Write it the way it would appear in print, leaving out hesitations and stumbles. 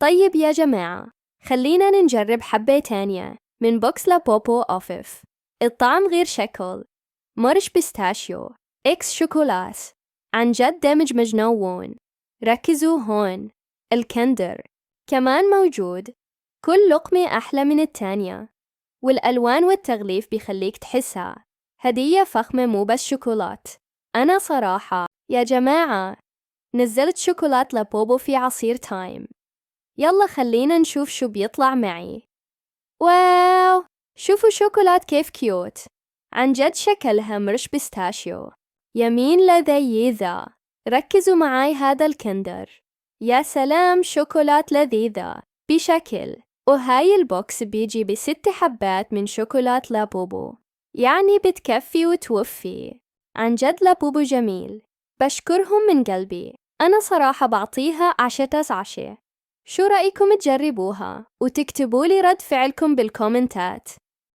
طيب يا جماعة، خلينا نجرب حبة تانية من بوكس لابوبو أوفيف. الطعم غير شكل، مرش بيستاشيو، إكس شوكولاس، عن جد دمج مجنون. ركزوا هون، الكندر كمان موجود، كل لقمة أحلى من التانية، والألوان والتغليف بيخليك تحسها هدية فخمة مو بس شوكولات. أنا صراحة يا جماعة نزلت شوكولات لابوبو في عصير تايم. يلا خلينا نشوف شو بيطلع معي. واو، شوفوا شوكولات كيف كيوت، عن جد شكلها مرش بيستاشيو، يمين لذيذة. ركزوا معاي هذا الكندر، يا سلام، شوكولات لذيذة بشكل. وهاي البوكس بيجي ب6 حبات من شوكولات لابوبو، يعني بتكفي وتوفي. عن جد لابوبو جميل، بشكرهم من قلبي. أنا صراحة بعطيها 10/10. شو رأيكم تجربوها وتكتبوا لي رد فعلكم بالكومنتات؟